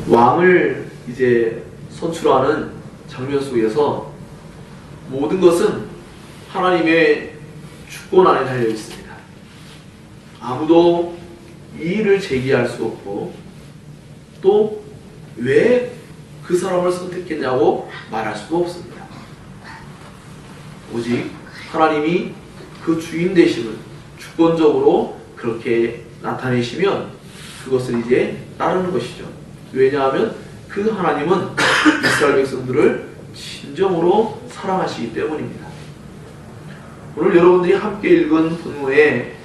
왕을 이제 선출하는 장면 속에서 모든 것은 하나님의 주권 안에 달려 있습니다. 아무도 이의를 제기할 수 없고 또 왜 그 사람을 선택했냐고 말할 수도 없습니다. 오직 하나님이 그 주인 되심을 주권적으로 그렇게 나타내시면 그것을 이제 따르는 것이죠. 왜냐하면 그 하나님은 이스라엘 백성들을 진정으로 사랑하시기 때문입니다. 오늘 여러분들이 함께 읽은 본문의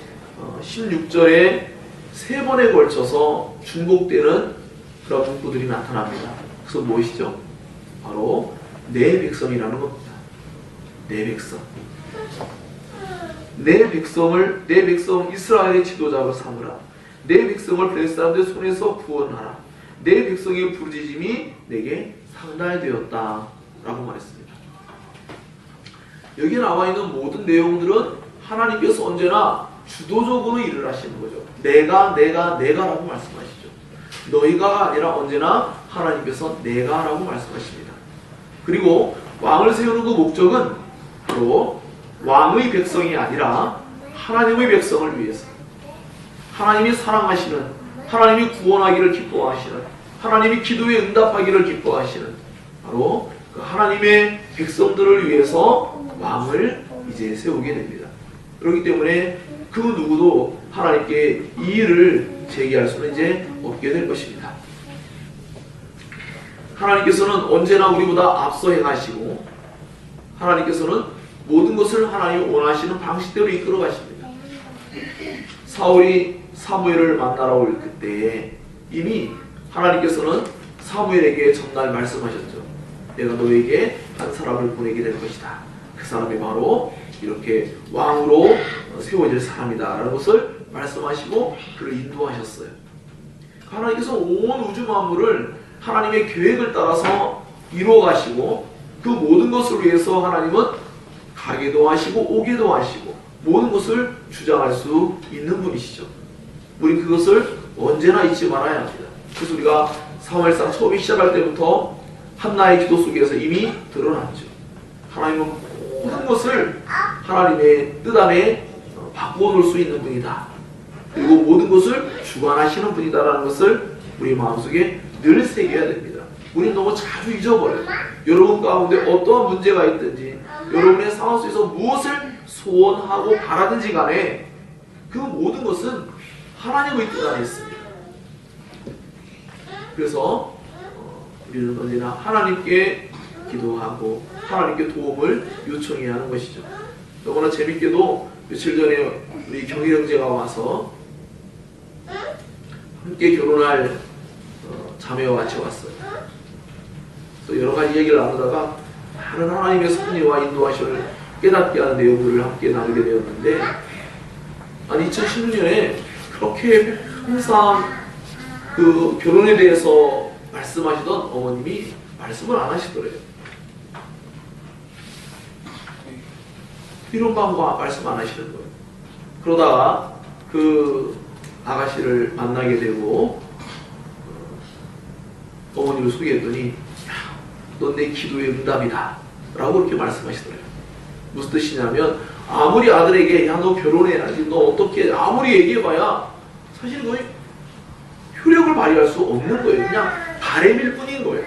16절에 3번에 걸쳐서 중복되는 그런 문구들이 나타납니다. 그래서 무엇이죠? 바로 내 백성이라는 겁니다. 내 백성. 내 백성 이스라엘의 지도자로 삼으라. 내 백성을 블레셋 사람들의 손에서 구원하라. 내 백성의 부르짖음이 내게 상달되었다 라고 말했습니다. 여기에 나와 있는 모든 내용들은 하나님께서 언제나 주도적으로 일을 하시는 거죠. 내가라고 말씀하시죠. 너희가 아니라 언제나 하나님께서 내가라고 말씀하십니다. 그리고 왕을 세우는 그 목적은 바로 왕의 백성이 아니라 하나님의 백성을 위해서, 하나님이 사랑하시는, 하나님이 구원하기를 기뻐하시는, 하나님이 기도에 응답하기를 기뻐하시는 바로 그 하나님의 백성들을 위해서 왕을 이제 세우게 됩니다. 그렇기 때문에 그 누구도 하나님께 이의를 제기할 수는 이제 없게 될 것입니다. 하나님께서는 언제나 우리보다 앞서 행하시고 하나님께서는 모든 것을 하나님이 원하시는 방식대로 이끌어 가십니다. 사울이 사무엘을 만나러 올 그때에 이미 하나님께서는 사무엘에게 전날 말씀하셨죠. 내가 너에게 한 사람을 보내게 될 것이다. 그 사람이 바로 이렇게 왕으로 세워질 사람이다 라는 것을 말씀하시고 그를 인도하셨어요. 하나님께서 온 우주 만물을 하나님의 계획을 따라서 이루어 가시고 그 모든 것을 위해서 하나님은 가게도 하시고 오게도 하시고 모든 것을 주장할 수 있는 분이시죠. 우리 그것을 언제나 잊지 말아야 합니다. 그래서 우리가 사무엘상 처음에 시작할 때부터 한나의 기도 속에서 이미 드러났죠. 하나님은 모든 것을 하나님의 뜻 안에 바꾸어 놓을 수 있는 분이다. 그리고 모든 것을 주관하시는 분이다라는 것을 우리 마음속에 늘 새겨야 됩니다. 우리는 너무 자주 잊어버려요. 여러분 가운데 어떠한 문제가 있든지 여러분의 상황 속에서 무엇을 소원하고 바라든지 간에 그 모든 것은 하나님의 뜻 안에 있습니다. 그래서 우리는 언제나 하나님께 기도하고 하나님께 도움을 요청해야 하는 것이죠. 너무나 재밌게도 며칠 전에 우리 경희 형제가 와서 함께 결혼할 자매와 같이 왔어요. 그래서 여러 가지 얘기를 나누다가 많은 하나님의 섭리와 인도하심을 깨닫게 하는 내용들을 함께 나누게 되었는데, 아니 2016년에 그렇게 항상 그 결혼에 대해서 말씀하시던 어머님이 말씀을 안 하시더래요. 이런 방과 말씀 안 하시는 거예요. 그러다가 그 아가씨를 만나게 되고 어머님을 소개했더니 넌 내 기도의 응답이다 라고 그렇게 말씀하시더래요. 무슨 뜻이냐면 아무리 아들에게 야 너 결혼해야지 너 어떻게 아무리 얘기해봐야 사실 거의 효력을 발휘할 수 없는 거예요. 그냥 바램일 뿐인 거예요.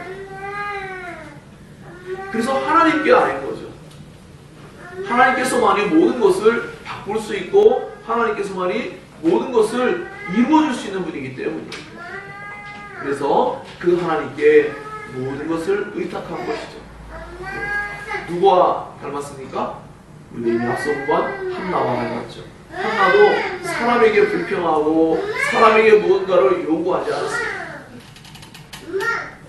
그래서 하나님께 아는 거죠. 하나님께서만이 모든 것을 바꿀 수 있고 하나님께서만이 모든 것을 이루어줄 수 있는 분이기 때문이에요. 그래서 그 하나님께 모든 것을 의탁한 것이죠. 누구와 닮았습니까? 우리가 이미 앞서 본 한나와 닮았죠. 한나도 사람에게 불평하고 사람에게 무언가를 요구하지 않았어요.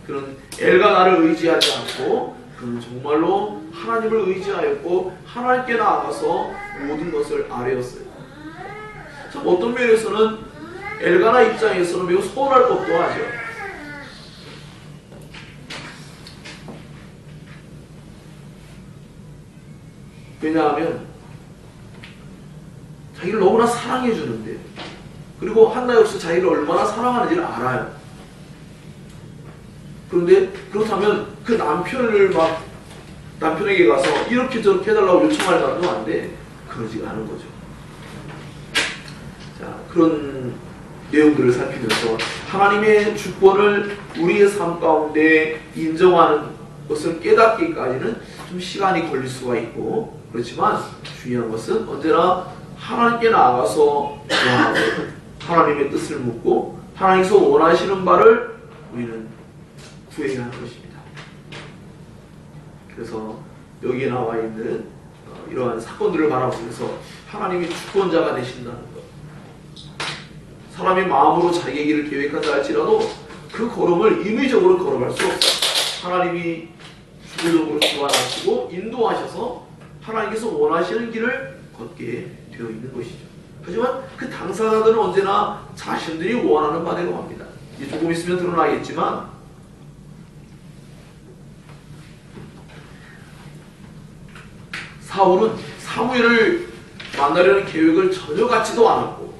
그런 엘가나를 의지하지 않고 그는 정말로 하나님을 의지하였고 하나님께 나아가서 모든 것을 아뢰었어요. 참 어떤 면에서는 엘가나 입장에서는 매우 서운할 법도 하죠. 왜냐하면 자기를 너무나 사랑해 주는데, 그리고 한나 역시 자기를 얼마나 사랑하는지를 알아요. 그런데 그렇다면 그 남편을 막 남편에게 가서 이렇게 저렇게 해달라고 요청할 만도 안 돼. 그러지가 않은 거죠. 자, 그런 내용들을 살피면서 하나님의 주권을 우리의 삶 가운데 인정하는 것을 깨닫기까지는 좀 시간이 걸릴 수가 있고, 그렇지만 중요한 것은 언제나 하나님께 나아가서 하나님의 뜻을 묻고 하나님께서 원하시는 바를 우리는 구해야 하는 것입니다. 그래서 여기에 나와 있는 이러한 사건들을 바라보면서 하나님이 주권자가 되신다는 것, 사람이 마음으로 자기의 길을 계획한다 할지라도 그 걸음을 임의적으로 걸어갈 수 없다. 하나님이 주도적으로 주관하시고 인도하셔서 하나님께서 원하시는 길을 걷게 되어 있는 것이죠. 하지만 그 당사자들은 언제나 자신들이 원하는 바대로 합니다. 이제 조금 있으면 드러나겠지만 사울은 사무엘을 만나려는 계획을 전혀 갖지도 않았고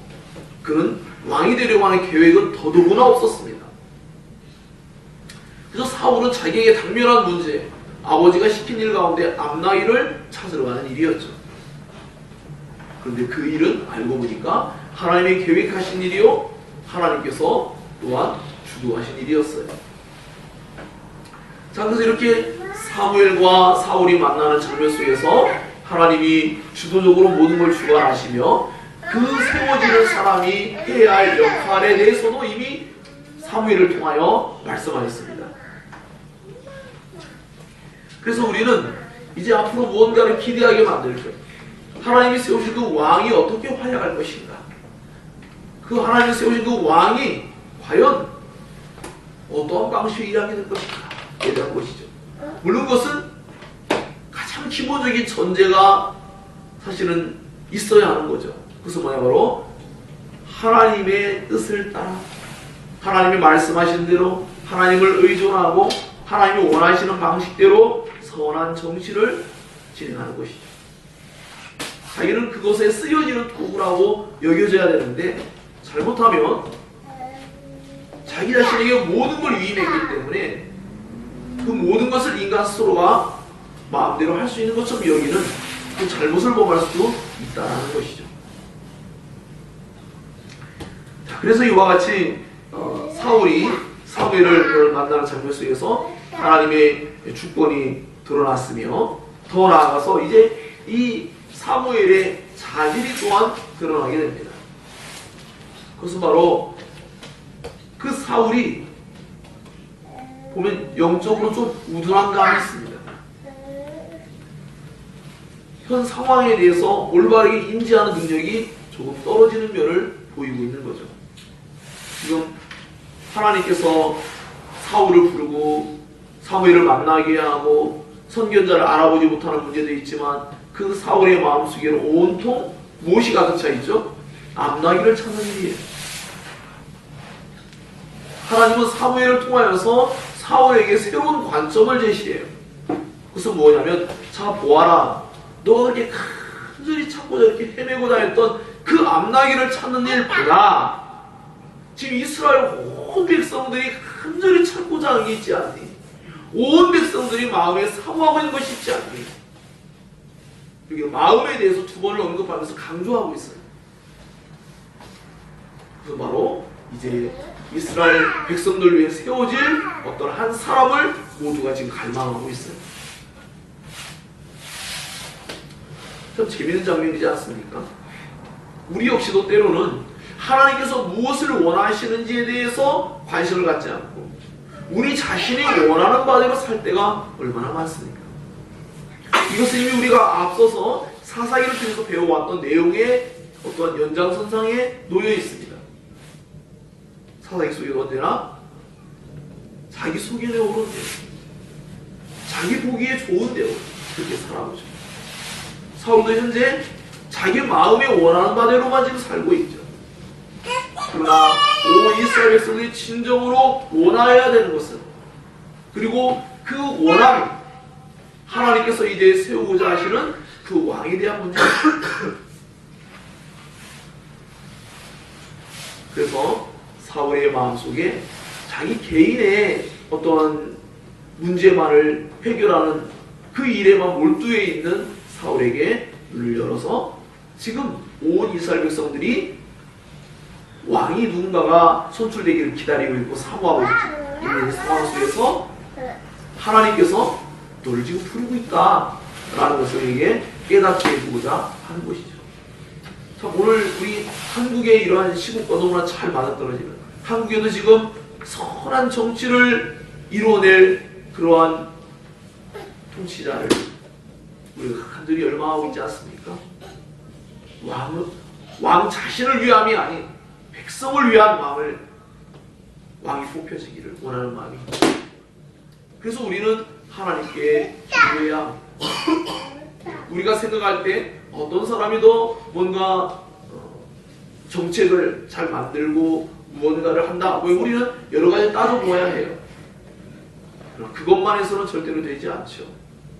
그는 왕이 되려고 하는 계획은 더더구나 없었습니다. 그래서 사울은 자기에게 당면한 문제, 아버지가 시킨 일 가운데 암나기를 찾으러 가는 일이었죠. 그런데 그 일은 알고 보니까 하나님의 계획하신 일이요, 하나님께서 또한 주도하신 일이었어요. 자, 그래서 이렇게 사무엘과 사울이 만나는 장면 속에서 하나님이 주도적으로 모든 걸 주관하시며 그 세워지는 사람이 해야 할 역할에 대해서도 이미 사무엘을 통하여 말씀하셨습니다. 그래서 우리는 이제 앞으로 무언가를 기대하게 만들 것, 하나님이 세우신 그 왕이 어떻게 활약할 것인가, 그 하나님이 세우신 그 왕이 과연 어떠한 방식으로 일하게 될 것인가에 대한 것이죠. 물론 그것은 가장 기본적인 전제가 사실은 있어야 하는 거죠. 그것은 뭐냐, 바로 하나님의 뜻을 따라 하나님이 말씀하신 대로 하나님을 의존하고 하나님이 원하시는 방식대로 선한 정치를 진행하는 것이죠. 자기는 그것에 쓰여지는 도구라고 여겨져야 되는데 잘못하면 자기 자신에게 모든 걸 위임했기 때문에 그 모든 것을 인간 스스로가 마음대로 할 수 있는 것처럼 여기는 그 잘못을 범할 수도 있다는 것이죠. 자, 그래서 이와 같이 사울이 사무엘을 만나는 장면 속에서 하나님의 주권이 드러났으며 더 나아가서 이제 이 사무엘의 자질이 또한 드러나게 됩니다. 그것은 바로 그 사울이 보면 영적으로 좀 우둔한 감이 있습니다. 현 상황에 대해서 올바르게 인지하는 능력이 조금 떨어지는 면을 보이고 있는 거죠. 지금 하나님께서 사울을 부르고 사무엘을 만나게 하고 선견자를 알아보지 못하는 문제도 있지만 그 사울의 마음속에는 온통 무엇이 가득 차 있죠? 암나기를 찾는 일이에요. 하나님은 사무엘을 통하여서 사울에게 새로운 관점을 제시해요. 그것은 뭐냐면, 자 보아라, 너가 그렇게 간절히 찾고 저렇게 헤매고 다녔던 그 암나기를 찾는 일보다 지금 이스라엘 온 백성들이 간절히 찾고자 하는 게 있지 않니? 온 백성들이 마음에 사모하고 있는 것이 있지 않니? 여기 마음에 대해서 두 번을 언급하면서 강조하고 있어요. 그래서 바로 이제 이스라엘 백성들 위해 세워질 어떤 한 사람을 모두가 지금 갈망하고 있어요. 참 재미있는 장면이지 않습니까? 우리 역시도 때로는 하나님께서 무엇을 원하시는지에 대해서 관심을 갖지 않고 우리 자신이 원하는 바대로 살 때가 얼마나 많습니까? 이것은 이미 우리가 앞서서 사사기를 통해서 배워왔던 내용의 어떤 연장선상에 놓여 있습니다. 사사기 속에도 언제나 자기 속에 오른 대로, 자기 보기에 좋은 대로 그렇게 살아보죠. 사울도 현재 자기 마음에 원하는 바대로만 지금 살고 있죠. 그러나 온 이스라엘 백성들이 진정으로 원하여야 되는 것은, 그리고 그 원함이 하나님께서 이제 세우고자 하시는 그 왕에 대한 문제입니다. 그래서 사울의 마음속에 자기 개인의 어떤 문제만을 해결하는 그 일에만 몰두해 있는 사울에게 문을 열어서 지금 온 이스라엘 백성들이 왕이 누군가가 선출되기를 기다리고 있고 사모하고 있는 상황 속에서 하나님께서 너를 지금 부르고 있다라는 것을 우리에게 깨닫게 해주고자 하는 것이죠. 자, 오늘 우리 한국의 이러한 시국과 너무나 잘 맞아떨어지는, 한국에도 지금 선한 정치를 이루어낼 그러한 통치자를 우리가 간절히 열망하고 있지 않습니까? 왕 자신을 위함이 아닌 백성을 위한 왕이 뽑혀지기를 원하는 마음이. 그래서 우리는 하나님께 기도해야 합니다. 우리가 생각할 때 어떤 사람이 더 뭔가 정책을 잘 만들고 무언가를 한다, 우리는 여러 가지 따져보아야 해요. 그것만 해서는 절대로 되지 않죠.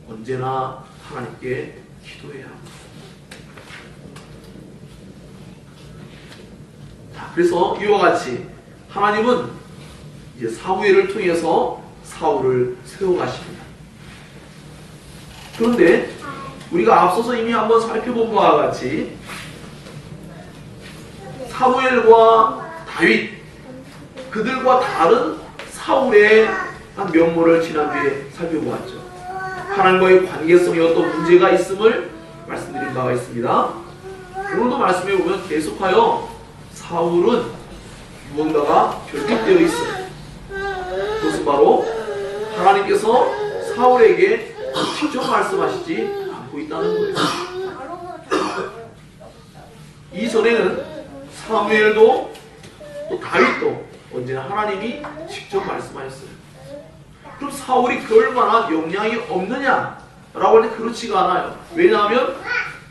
언제나 하나님께 기도해야 합니다. 자, 그래서 이와 같이 하나님은 이제 사무엘을 통해서 사울을 세워가십니다. 그런데 우리가 앞서서 이미 한번 살펴본 바와 같이 사무엘과 다윗, 그들과 다른 사울의 한 면모를 지난주에 살펴보았죠. 하나님과의 관계성에 어떤 문제가 있음을 말씀드린 바가 있습니다. 오늘도 말씀해 보면 계속하여 사울은 무언가가 결핍되어 있어요. 그것은 바로 하나님께서 사울에게 직접 말씀하시지 않고 있다는 거예요. 이전에는 사무엘도 또 다윗도 언제나 하나님이 직접 말씀하셨어요. 그럼 사울이 그럴 만한 역량이 없느냐라고 하는데 그렇지가 않아요. 왜냐하면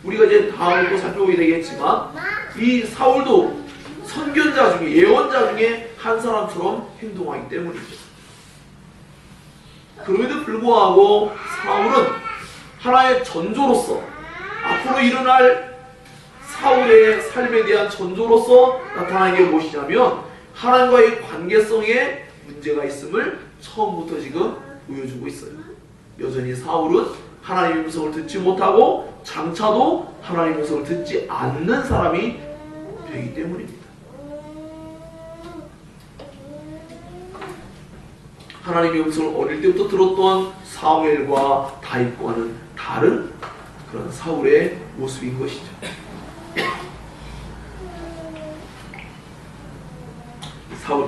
우리가 이제 다음에 또 살펴보게 되겠지만 이 사울도 선견자 중에, 예언자 중에 한 사람처럼 행동하기 때문이죠. 그럼에도 불구하고 사울은 하나의 전조로서, 앞으로 일어날 사울의 삶에 대한 전조로서 나타나는 게 무엇이냐면 하나님과의 관계성에 문제가 있음을 처음부터 지금 보여주고 있어요. 여전히 사울은 하나님의 음성을 듣지 못하고 장차도 하나님의 음성을 듣지 않는 사람이 되기 때문입니다. 하나님의 음성을 어릴 때부터 들었던 사무엘과 다윗과는 다른 그런 사울의 모습인 것이죠.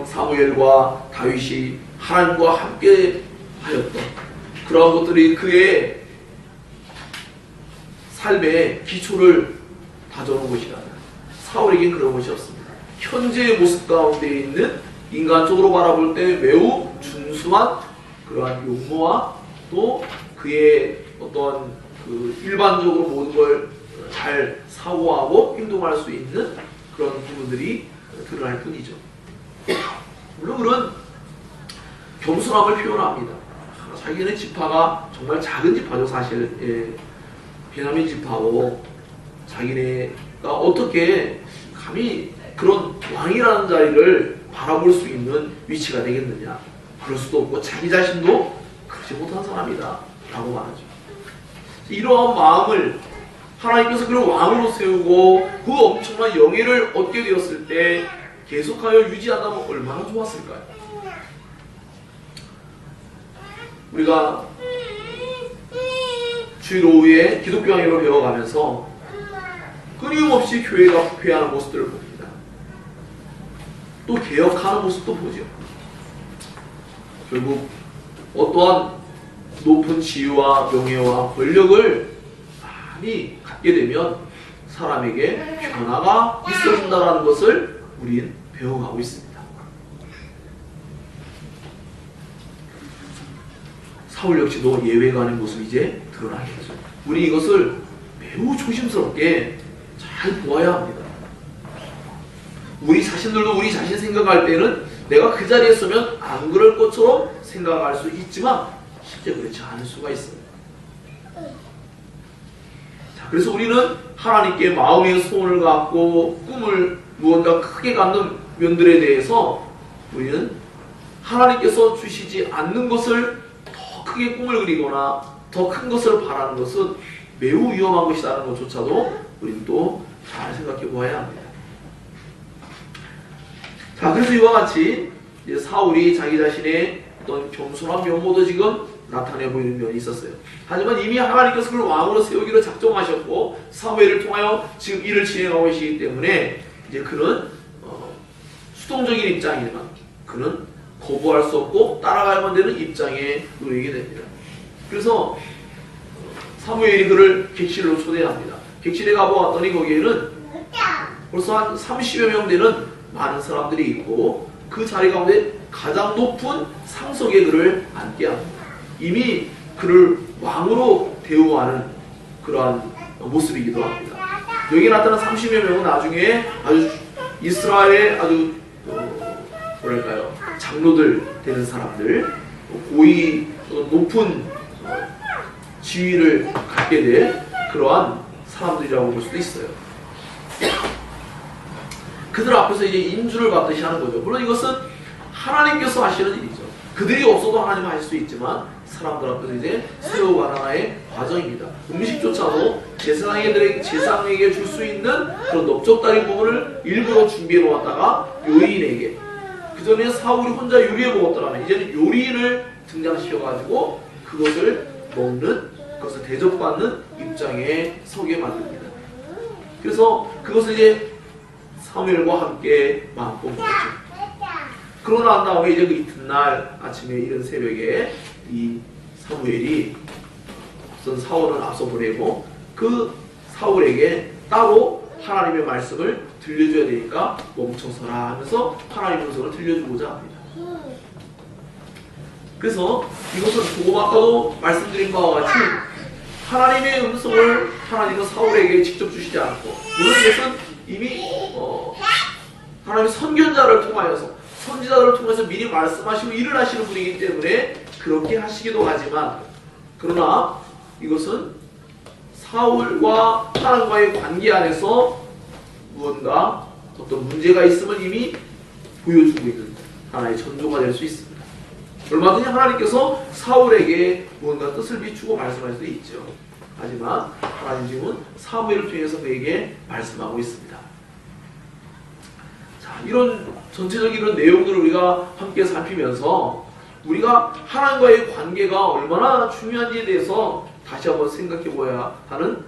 사무엘과 다윗이 하나님과 함께 하였던 그러한 것들이 그의 삶의 기초를 다져놓은 것이라면 사울에겐 그런 것이 없습니다. 현재의 모습 가운데 있는 인간적으로 바라볼 때 매우 준수한 그러한 용모와 또 그의 어떤 그 일반적으로 모든 걸 잘 사고하고 행동할 수 있는 그런 부분들이 드러날 뿐이죠. 물론 그런 겸손함을 표현합니다. 자기네 지파가 정말 작은 지파죠, 사실. 예. 베냐민 지파고 자기네가 어떻게 감히 그런 왕이라는 자리를 바라볼 수 있는 위치가 되겠느냐. 그럴 수도 없고 자기 자신도 그러지 못한 사람이다 라고 말하죠. 이러한 마음을 하나님께서 그런 왕으로 세우고 그 엄청난 영예를 얻게 되었을 때 계속하여 유지한다면 얼마나 좋았을까요? 우리가 주일 오후에 기독교 강의를 배워가면서 끊임없이 교회가 부패하는 모습들을 봅니다. 또 개혁하는 모습도 보죠. 결국 어떠한 높은 지위와 명예와 권력을 많이 갖게 되면 사람에게 변화가 있어진다는 것을 우린 배워가고 있습니다. 사울 역시도 예외가 아닌 모습이 이제 드러나겠죠. 우리 이것을 매우 조심스럽게 잘 보아야 합니다. 우리 자신들도 우리 자신 생각할 때는 내가 그 자리에 서면 안 그럴 것처럼 생각할 수 있지만 실제 그렇지 않을 수가 있어요. 자, 그래서 우리는 하나님께 마음의 소원을 갖고 꿈을 무언가 크게 갖는 면들에 대해서 우리는 하나님께서 주시지 않는 것을 더 크게 꿈을 그리거나 더 큰 것을 바라는 것은 매우 위험한 것이라는 것조차도 우리는 또 잘 생각해 보아야 합니다. 자, 그래서 이와 같이 이제 사울이 자기 자신의 어떤 겸손한 면모도 지금 나타내 보이는 면이 있었어요. 하지만 이미 하나님께서 그를 왕으로 세우기로 작정하셨고 사무엘을 통하여 지금 일을 진행하고 계시기 때문에 이제 그는 수동적인 입장이지만 그는 거부할 수 없고 따라가야만 되는 입장에 놓이게 됩니다. 그래서 사무엘이 그를 객실로 초대합니다. 객실에 가보았더니 거기에는 벌써 한 30여 명 되는 많은 사람들이 있고 그 자리 가운데 가장 높은 상석에 그를 앉게 합니다. 이미 그를 왕으로 대우하는 그러한 모습이기도 합니다. 여기 나타난 30여 명은 나중에 아주 이스라엘의 아주 뭐랄까요, 장로들 되는 사람들, 고위 높은 지위를 갖게 될 그러한 사람들이라고 볼 수도 있어요. 그들 앞에서 이제 인주를 받듯이 하는 거죠. 물론 이것은 하나님께서 하시는 일이죠. 그들이 없어도 하나님 하실 수 있지만 사람들 앞에서 이제 세워가는 하나의 과정입니다. 음식조차도 제사장에게 줄 수 있는 그런 넓적다리 부분을 일부러 준비해 놓았다가 요리인에게, 그 전에 사울이 혼자 요리해 먹었더라면 이제는 요리인을 등장시켜가지고 그것을 먹는, 그것을 대접받는 입장에 서게 만듭니다. 그래서 그것을 이제 사무엘과 함께 마음껏 먹었죠. 그러고 난 다음에 이제 그 이튿날 아침에 이른 새벽에 이 사무엘이 우선 사울은 앞서 보내고 그 사울에게 따로 하나님의 말씀을 들려줘야 되니까 멈춰서라 하면서 하나님의 음성을 들려주고자 합니다. 그래서 이것은 조금 아까도 말씀드린 바와 같이 하나님의 음성을 하나님은 사울에게 직접 주시지 않고, 물론 이것은 이미 하나님의 선견자를 통하여서, 선지자들을 통해서 미리 말씀하시고 일을 하시는 분이기 때문에 그렇게 하시기도 하지만, 그러나 이것은 사울과 하나님과의 관계 안에서 무언가 어떤 문제가 있음을 이미 보여주고 있는 하나의 전조가 될 수 있습니다. 얼마든지 하나님께서 사울에게 무언가 뜻을 비추고 말씀할 수도 있죠. 하지만 하나님 지금은 사무엘을 통해서 그에게 말씀하고 있습니다. 자, 이런 전체적인 이런 내용들을 우리가 함께 살피면서 우리가 하나님과의 관계가 얼마나 중요한지에 대해서 다시 한번 생각해 보아야 하는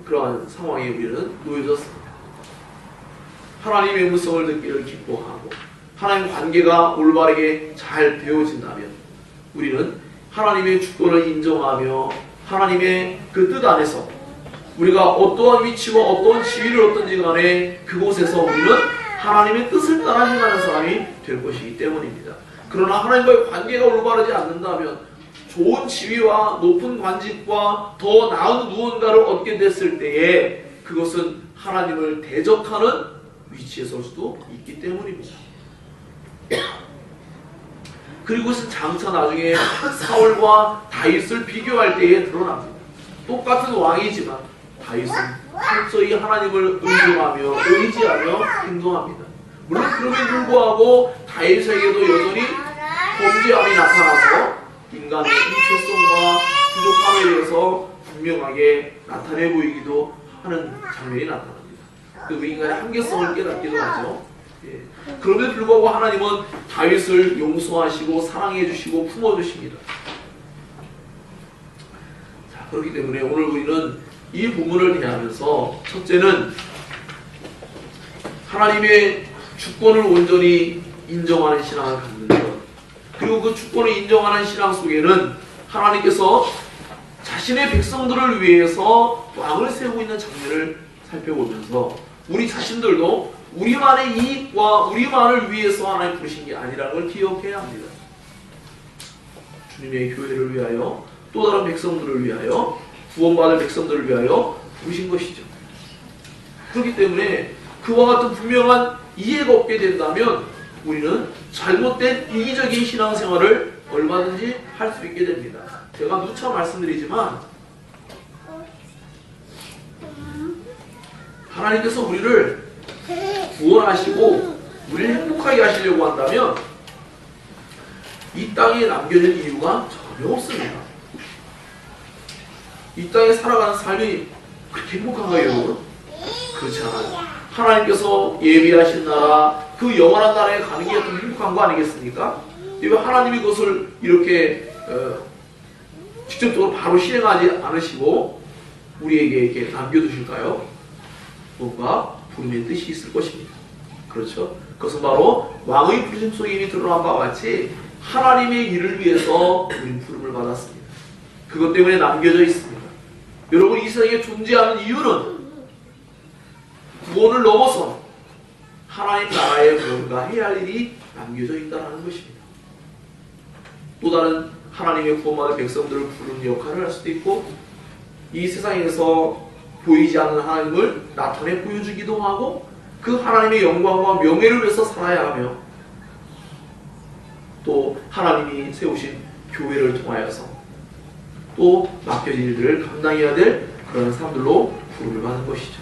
그러한 상황에 우리는 놓여졌습니다. 하나님의 음성을 듣기를 기뻐하고 하나님 관계가 올바르게 잘 되어진다면 우리는 하나님의 주권을 인정하며 하나님의 그 뜻 안에서 우리가 어떠한 위치와 어떠한 지위를 얻든지 간에 그곳에서 우리는 하나님의 뜻을 따라 행하는 사람이 될 것이기 때문입니다. 그러나 하나님과의 관계가 올바르지 않는다면 좋은 지위와 높은 관직과 더 나은 무언가를 얻게 됐을 때에 그것은 하나님을 대적하는 위치에 설 수도 있기 때문입니다. 그리고 그 장차 나중에 사울과 다윗을 비교할 때에 드러납니다. 똑같은 왕이지만 다윗은 철저히 하나님을 의지하며 행동합니다. 물론 그럼에도 불구하고 다윗에게도 여전히 범죄함이 나타나서 인간의 인체성과 부족함에 대해서 분명하게 나타내 보이기도 하는 장면이 나타납니다. 그 인간의 한계성을 깨닫기도 하죠. 그럼에도 불구하고 하나님은 다윗을 용서하시고 사랑해 주시고 품어 주십니다. 자, 그렇기 때문에 오늘 우리는 이 부분을 대하면서 첫째는 하나님의 주권을 온전히 인정하는 신앙을 갖는 것, 그리고 그 주권을 인정하는 신앙 속에는 하나님께서 자신의 백성들을 위해서 왕을 세우고 있는 장면을 살펴보면서 우리 자신들도 우리만의 이익과 우리만을 위해서 하나님 부르신 게 아니라는 걸 기억해야 합니다. 주님의 교회를 위하여, 또 다른 백성들을 위하여, 구원받을 백성들을 위하여 부르신 것이죠. 그렇기 때문에 그와 같은 분명한 이해가 없게 된다면 우리는 잘못된 이기적인 신앙생활을 얼마든지 할 수 있게 됩니다. 제가 누차 말씀드리지만 하나님께서 우리를 구원하시고 우리를 행복하게 하시려고 한다면 이 땅에 남겨질 이유가 전혀 없습니다. 이 땅에 살아가는 삶이 그렇게 행복한가요, 여러분? 그렇지 않아요. 하나님께서 예비하신 나라, 그 영원한 나라에 가는 게 더 행복한 거 아니겠습니까? 왜 하나님이 그것을 이렇게 직접적으로 바로 실행하지 않으시고 우리에게 이렇게 남겨두실까요? 뭔가 부름의 뜻이 있을 것입니다. 그렇죠? 그것은 바로 왕의 부르심 속에 이미 드러난 바와 같이 하나님의 일을 위해서 우리는 부름을 받았습니다. 그것 때문에 남겨져 있습니다. 여러분, 이 세상에 존재하는 이유는 구원을 넘어서 하나님 나라에 뭔가 해야 할 일이 남겨져 있다는 것입니다. 또 다른 하나님의 구원받은 백성들을 부르는 역할을 할 수도 있고, 이 세상에서 보이지 않는 하나님을 나타내 보여주기도 하고, 그 하나님의 영광과 명예를 위해서 살아야 하며, 또 하나님이 세우신 교회를 통하여서 또 맡겨진 일들을 감당해야 될 그런 사람들로 부름을 받는 것이죠.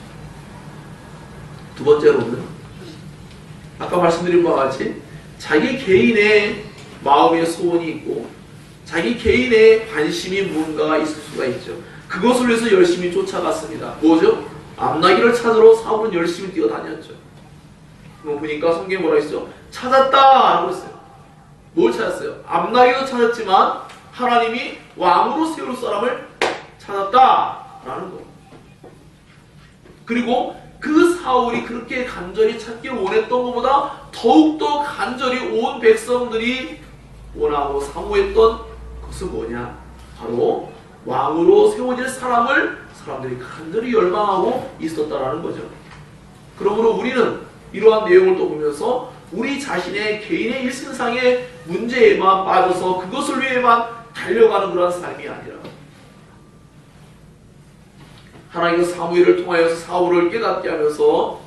두 번째로는 아까 말씀드린 바와 같이 자기 개인의 마음의 소원이 있고 자기 개인의 관심이 무언가가 있을 수가 있죠. 그것을 위해서 열심히 쫓아갔습니다. 뭐죠? 암나귀를 찾으러 사울은 열심히 뛰어다녔죠. 그럼 보니까 성경에 뭐라 했죠? 찾았다! 라고 했어요. 뭘 찾았어요? 암나귀도 찾았지만 하나님이 왕으로 세울 사람을 찾았다! 라는 거예요. 그리고 그 사울이 그렇게 간절히 찾기를 원했던 것보다 더욱더 간절히 온 백성들이 원하고 사모했던 것은 뭐냐? 바로 왕으로 세워질 사람들이 간절히 열망하고 있었다라는 거죠. 그러므로 우리는 이러한 내용을 또 보면서 우리 자신의 개인의 일생상의 문제에만 빠져서 그것을 위해만 달려가는 그런 삶이 아니라 하나님께서 사무엘을 통하여서 사울을 깨닫게 하면서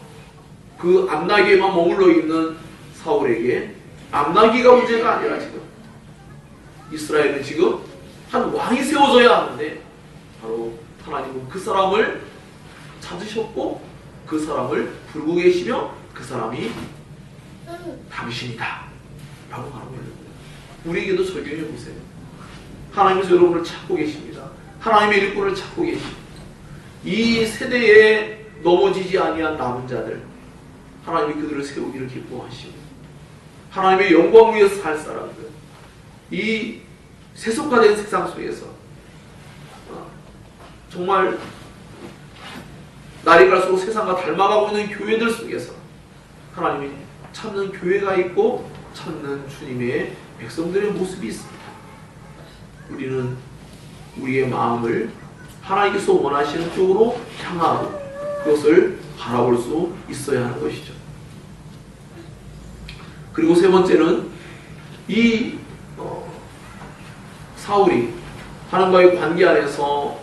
그 암나귀에만 머물러 있는 사울에게 암나귀가 문제가 아니라 지금 이스라엘은 지금 한 왕이 세워져야 하는데 바로 하나님은 그 사람을 찾으셨고 그 사람을 부르고 계시며 그 사람이 당신이다 라고 말하고 있는 거예요. 우리에게도 적용해 보세요. 하나님께서 여러분을 찾고 계십니다. 하나님의 일꾼을 찾고 계십니다. 이 세대에 넘어지지 아니한 남은 자들 하나님이 그들을 세우기를 기뻐하시고 하나님의 영광 위에서 살 사람들 이 세속화된 세상 속에서 정말 날이 갈수록 세상과 닮아가고 있는 교회들 속에서 하나님이 찾는 교회가 있고 찾는 주님의 백성들의 모습이 있습니다. 우리는 우리의 마음을 하나님께서 원하시는 쪽으로 향하고 그것을 바라볼 수 있어야 하는 것이죠. 그리고 세 번째는 이 사울이 하나님과의 관계 안에서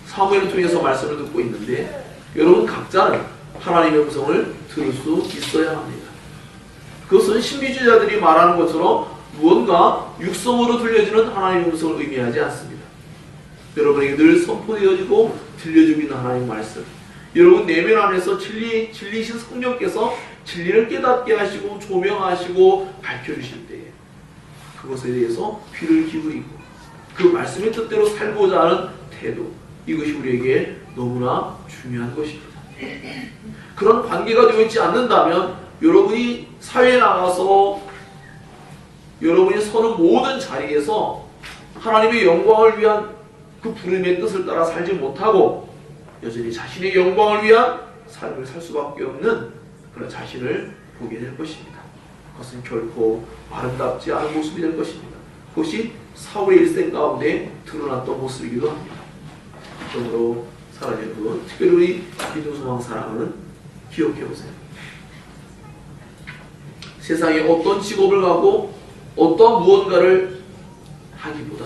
사무엘을 통해서 말씀을 듣고 있는데 여러분 각자는 하나님의 음성을 들을 수 있어야 합니다. 그것은 신비주의자들이 말하는 것처럼 무언가 육성으로 들려지는 하나님의 음성을 의미하지 않습니다. 여러분에게 늘 선포되어지고 들려주고 있는 하나님의 말씀 여러분 내면 안에서 진리이신 성령께서 진리를 깨닫게 하시고 조명하시고 밝혀주실 때에 그것에 대해서 귀를 기울이고 그 말씀의 뜻대로 살고자 하는 태도 이것이 우리에게 너무나 중요한 것입니다. 그런 관계가 되어 있지 않는다면 여러분이 사회에 나가서 여러분이 서는 모든 자리에서 하나님의 영광을 위한 그 부름의 뜻을 따라 살지 못하고 여전히 자신의 영광을 위한 삶을 살 수밖에 없는 그런 자신을 보게 될 것입니다. 그것은 결코 아름답지 않은 모습이 될 것입니다. 그것이 사울의 일생 가운데 드러났던 모습이기도 합니다. 그러므로 사랑하는 여러분, 특별히 우리 믿음소망 사랑은 기억해보세요. 세상에 어떤 직업을 가고 어떤 무언가를 하기보다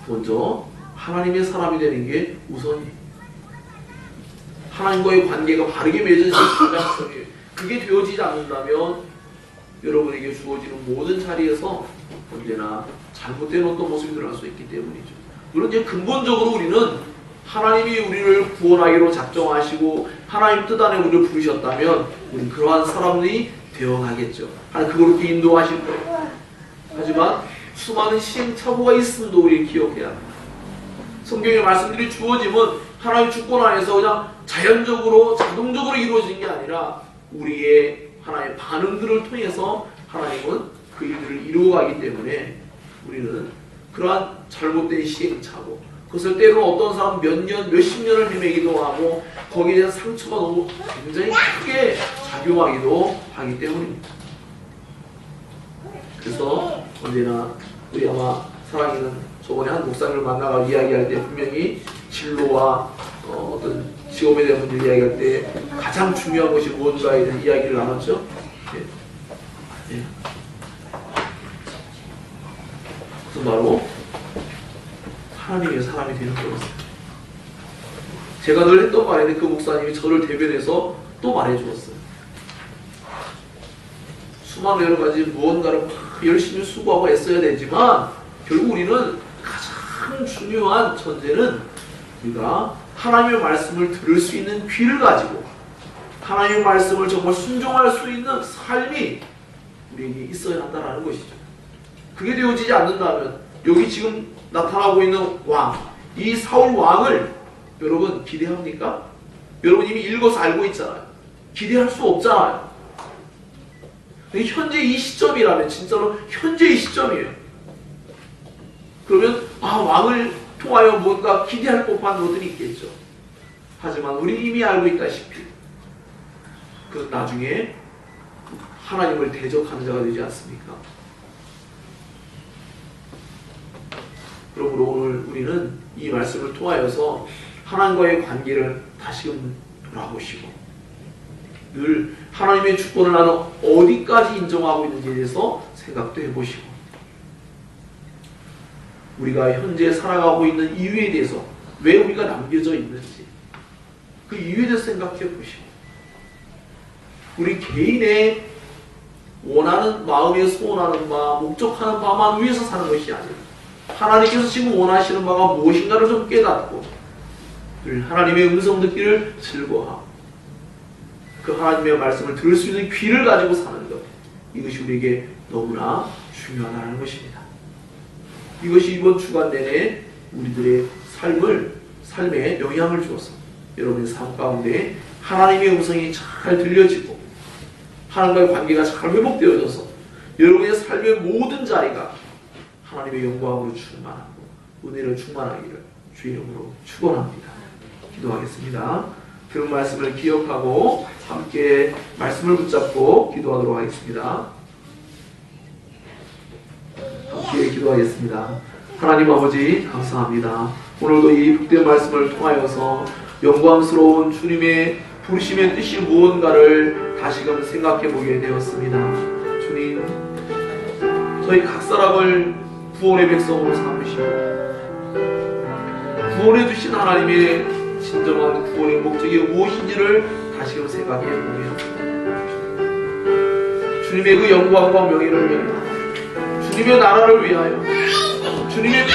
먼저 하나님의 사람이 되는 게 우선이에요. 하나님과의 관계가 바르게 맺어지는 가장 그게 되어지지 않는다면 여러분에게 주어지는 모든 자리에서 언제나 잘못된 어떤 모습이 드러날 수 있기 때문이죠. 물론 이제 근본적으로 우리는 하나님이 우리를 구원하기로 작정하시고 하나님 뜻 안에 우리를 부르셨다면 우리는 그러한 사람들이 되어가겠죠. 하나님 그렇게 인도하실 거예요. 하지만 수많은 시행착오가 있음도 우리 기억해야 합니다. 성경의 말씀들이 주어지면 하나님의 주권 안에서 그냥 자연적으로 자동적으로 이루어지는 게 아니라 우리의 하나의 반응들을 통해서 하나님은 그 일들을 이루어가기 때문에 우리는 그러한 잘못된 시행착오, 그것을 때로는 어떤 사람 몇 년, 몇십 년을 헤매기도 하고 거기에 대한 상처가 너무 굉장히 크게 작용하기도 하기 때문입니다. 그래서 언제나 우리 아마 사랑이는 저번에 한 목사님을 만나가 이야기할 때 분명히 진로와 어떤 직업에 대한 문제를 이야기할 때 가장 중요한 것이 무엇인가에 대한 이야기를 나눴죠. 예. 예. 그것은 바로 하나님의 사람이 되는 거였어요. 제가 늘 했던 말인데 그 목사님이 저를 대변해서 또 말해주었어요. 수많은 여러 가지 무언가를 막 열심히 수고하고 애써야 되지만 결국 우리는 가장 중요한 전제는 우리가 하나님의 말씀을 들을 수 있는 귀를 가지고 하나님의 말씀을 정말 순종할 수 있는 삶이 우리에게 있어야 한다는 것이죠. 그게 되어지지 않는다면 여기 지금 나타나고 있는 왕, 이 사울 왕을 여러분 기대합니까? 여러분 이미 읽어서 알고 있잖아요. 기대할 수 없잖아요. 현재 이 시점이라면 진짜로 현재 이 시점이에요. 그러면 왕을 통하여 뭔가 기대할 법한 것들이 있겠죠. 하지만 우리 이미 알고 있다시피 그 나중에 하나님을 대적하는 자가 되지 않습니까? 그러므로 오늘 우리는 이 말씀을 통하여서 하나님과의 관계를 다시금 돌아보시고 늘 하나님의 주권을 나는 어디까지 인정하고 있는지에 대해서 생각도 해보시고 우리가 현재 살아가고 있는 이유에 대해서 왜 우리가 남겨져 있는지 그 이유에 대해서 생각해 보시고 우리 개인의 원하는 마음에 소원하는 바, 목적하는 바만 위해서 사는 것이 아니라 하나님께서 지금 원하시는 바가 무엇인가를 좀 깨닫고 늘 하나님의 음성 듣기를 즐거워하고 그 하나님의 말씀을 들을 수 있는 귀를 가지고 사는 것, 이것이 우리에게 너무나 중요하다는 것입니다. 이것이 이번 주간 내내 우리들의 삶에 영향을 주어서 여러분의 삶 가운데 하나님의 음성이 잘 들려지고 하나님과의 관계가 잘 회복되어져서 여러분의 삶의 모든 자리가 하나님의 영광으로 충만하고 은혜로 충만하기를 주의 이름으로 축원합니다. 기도하겠습니다. 들은 말씀을 기억하고 함께 말씀을 붙잡고 기도하도록 하겠습니다. 함께 기도하겠습니다. 하나님 아버지 감사합니다. 오늘도 이 복된 말씀을 통하여서 영광스러운 주님의 부르심의 뜻이 무언가를 다시금 생각해 보게 되었습니다. 주님, 저희 각 사람을 구원의 백성으로 삼으시고 구원해 주신 하나님의 진정한 구원의 목적이 무엇인지를 다시금 생각해 보며 주님의 그 영광과 명예를 위하여 주님의 나라를 위하여 주님의